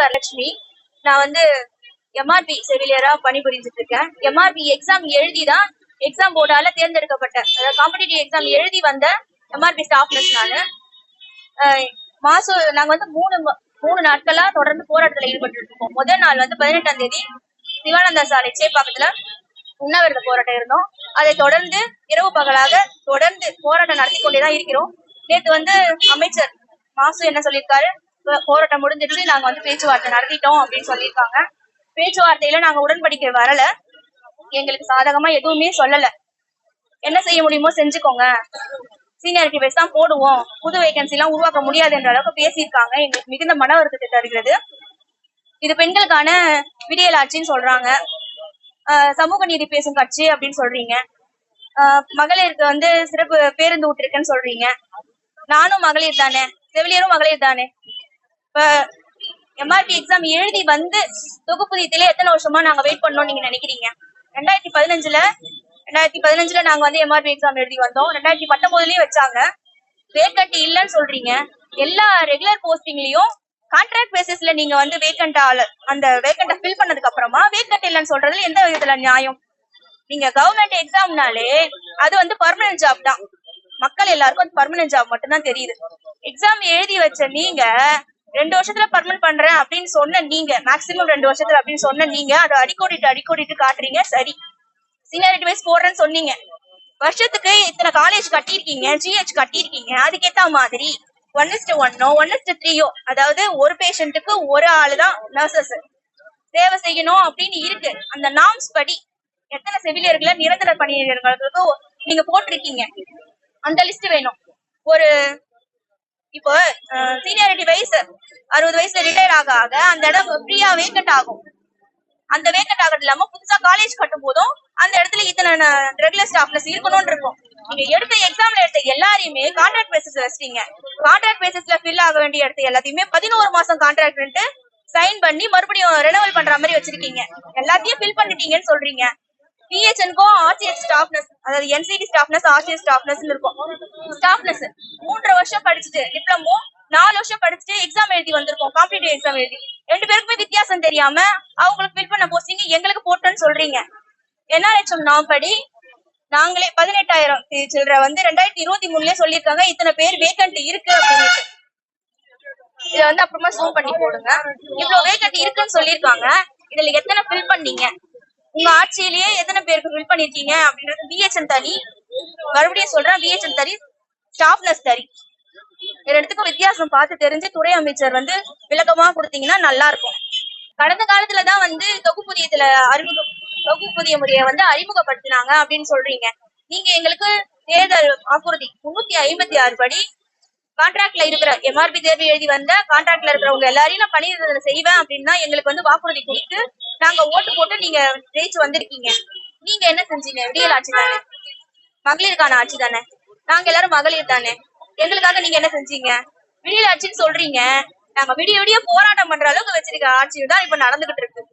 வரலட்சுமி. நான் வந்து எம்ஆர்பி செவிலியரா பணிபுரிஞ்சிட்டு இருக்கேன். எம்ஆர்பி எக்ஸாம் எழுதிதான் எக்ஸாம் போர்டால தேர்ந்தெடுக்கப்பட்ட, அதாவது காம்படிட்டிவ் எக்ஸாம் எழுதி வந்த எம்ஆர்பி ஸ்டாஃப் நர்ஸ் நானு. நாங்க வந்து மூணு நாட்களா தொடர்ந்து போராட்டத்துல ஈடுபட்டு இருக்கோம். முதல் நாள் வந்து 18ஆம் தேதி சிவானந்தா சாலை சேப்பாக்கத்துல உண்ணாவிரத போராட்டம் இருந்தோம். அதை தொடர்ந்து இரவு பகலாக தொடர்ந்து போராட்டம் நடத்தி கொண்டேதான் இருக்கிறோம். நேற்று வந்து அமைச்சர் மாசு என்ன சொல்லியிருக்காரு, போராட்டம் முடிஞ்சிருச்சு, நாங்க வந்து பேச்சுவார்த்தை நடத்திட்டோம் அப்படின்னு சொல்லியிருக்காங்க. பேச்சுவார்த்தையில நாங்க உடன்படிக்கை வரல, எங்களுக்கு சாதகமா எதுவுமே சொல்லல. என்ன செய்ய முடியுமோ செஞ்சுக்கோங்க, சீனியாரிட்டி வைஸ் தான் போடுவோம், புது வேகன்சி எல்லாம் உருவாக்க முடியாது என்ற அளவுக்கு பேசியிருக்காங்க. எங்களுக்கு மிகுந்த மன வருத்தத்தை தருகிறது. இது பெண்களுக்கான விடியல் ஆட்சின்னு சொல்றாங்க, சமூக நீதி பேசும் கட்சி அப்படின்னு சொல்றீங்க, மகளிருக்கு வந்து சிறப்பு பேருந்து விட்டுருக்குன்னு சொல்றீங்க. நானும் மகளிர் தானே, செவிலியரும் மகளிர் தானே. இப்ப எம்ஆர்பி எக்ஸாம் எழுதி வந்து தொகுப்புதியத்திலே எத்தனை வருஷமா நாங்க வெயிட் பண்ணோம் நீங்க நினைக்கிறீங்க? 2015ல நாங்க வந்து எம்ஆர்பி எக்ஸாம் எழுதி வந்தோம். 2019லயும் வச்சாங்க. வேக்கண்ட் இல்லைன்னு சொல்றீங்க. எல்லா ரெகுலர் போஸ்டிங்லயும் கான்ட்ராக்ட் பேசிஸ்ல நீங்க வந்து அந்த வேக்கண்ட ஃபில் பண்ணதுக்கு அப்புறமா வேக்கண்ட் இல்லைன்னு சொல்றதுல எந்த விதத்துல நியாயம்? நீங்க கவர்மெண்ட் எக்ஸாம்னாலே அது வந்து பர்மனன்ட் ஜாப் தான். மக்கள் எல்லாருக்கும் அது பர்மனன்ட் ஜாப் மட்டும் தான் தெரியுது. எக்ஸாம் எழுதி வச்ச நீங்க 2 வருஷத்துல பர்மனன்ட் பண்றேன் அப்படின்னு சொன்ன நீங்க, மேக்சிமம் 2 வருஷத்துல அப்படின்னு சொன்ன நீங்க அதை அடிக்கோடிட்டு காட்டுறீங்க. சரி, சீனியாரிட்டி வைஸ் போடுறேன்னு சொன்னீங்க, வருஷத்துக்கு இத்தனை காலேஜ் கட்டியிருக்கீங்க, ஜிஹெச் கட்டியிருக்கீங்க, அதுக்கேத்த மாதிரி 1:1 1:3, அதாவது ஒரு பேஷண்ட்டுக்கு ஒரு ஆளுதான் நர்சஸ் சேவை செய்யணும் அப்படின்னு இருக்கு. அந்த நார்ம்ஸ் படி எத்தனை செவிலியர்களை நிரந்தர பணியாளர்களுக்கு நீங்க போட்டிருக்கீங்க, அந்த லிஸ்ட் வேணும். ஒரு இப்போ சீனியாரிட்டி வைஸ் 60 வயசுல ரிட்டையர் ஆக அந்த இடம் ஃப்ரீயா வேக்கண்ட் ஆகும். அந்த வேக்கண்ட் ஆகிறது இல்லாம புதுசா காலேஜ் கட்டும் போதும் அந்த இடத்துல இத்தனை ரெகுலர் ஸ்டாஃப்னஸ் இருக்கணும்னு இருக்கும். நீங்க எடுத்த எக்ஸாம்ல எடுத்த எல்லாரையுமே கான்ட்ராக்ட் பேசிஸ்ல வச்சிட்டீங்க. கான்ட்ராக்ட் பேசிஸ்ல ஃபில் ஆக வேண்டிய இடத்த எல்லாத்தையுமே 11 மாசம் கான்ட்ராக்ட் சைன் பண்ணி மறுபடியும் ரெனவல் பண்ற மாதிரி வச்சிருக்கீங்க. எல்லாத்தையும் ஃபில் பண்ணிட்டீங்கன்னு சொல்றீங்க. பிஹெச்என்க்கும் ஆர்சிஎஸ் ஸ்டாஃப்னஸ், அதாவது என்சிடி ஸ்டாஃப்னஸ், ஆர்சிஎஸ் ஸ்டாஃப்னஸ் இருக்கும். ஸ்டாஃப்னஸ் 3 வருஷம் படிச்சுட்டு, டிப்ளமோ 4 வருஷம் படிச்சுட்டு எக்ஸாம் எழுதி வந்திருக்கோம். காம்படிட்டிவ் எக்ஸாம் எழுதி 2 பேருக்குமே வித்தியாசம் தெரியாம அவங்களுக்கு ஃபில் பண்ண போஸ்டிங் எங்களுக்கு போட்டோன்னு சொல்றீங்க. NRHM நாம் படி நாங்களே 18,000 சில்லற வந்து 2023லயே சொல்லியிருக்காங்க இத்தனை பேர் வேகண்ட் இருக்கு அப்படின்னு. இத வந்து அப்புறமா ஜூம் பண்ணி போடுங்க. இவ்வளவு வேகண்ட் இருக்குன்னு சொல்லியிருக்காங்க, இதுல எத்தனை ஃபில் பண்ணீங்க, உங்க ஆட்சியிலேயே எத்தனை பேருக்கு ஃபில் பண்ணிருக்கீங்க அப்படின்றது பிஹெச்என் தனி, மறுபடியும் சொல்றேன், பிஹெச்என் தனி, ஸ்டாஃப்னஸ் தனி. ரெண்டுத்துக்கும் வித்தியாசம் பார்த்து தெரிஞ்சு துறை அமைச்சர் வந்து விளக்கமா கொடுத்தீங்கன்னா நல்லா இருக்கும். கடந்த காலத்துலதான் வந்து தொகுப்புதிய முறையை வந்து அறிமுகப்படுத்தினாங்க அப்படின்னு சொல்றீங்க. நீங்க எங்களுக்கு தேர்தல் வாக்குறுதி 356 படி கான்ட்ராக்ட்ல இருக்கிற எம்ஆர்பி தேர்வு எழுதி வந்த கான்ட்ராக்ட்ல இருக்கிறவங்க எல்லாரையும் நான் பணியிட செய்வேன் அப்படின்னா எங்களுக்கு வந்து வாக்குறுதி கொடுத்து நாங்க ஓட்டு போட்டு நீங்க ஜெயிச்சு வந்திருக்கீங்க. நீங்க என்ன செஞ்சீங்க? விடியல் ஆட்சி தானே, மகளிருக்கான ஆட்சி தானே, நாங்க எல்லாரும் மகளிர் தானே, எங்களுக்காக நீங்க என்ன செஞ்சீங்க? விடியல் ஆட்சின்னு சொல்றீங்க, நாங்க விடிய போராட்டம் பண்ற அளவுக்கு வச்சிருக்க ஆட்சி தான் இப்ப நடந்துகிட்டு இருக்கு.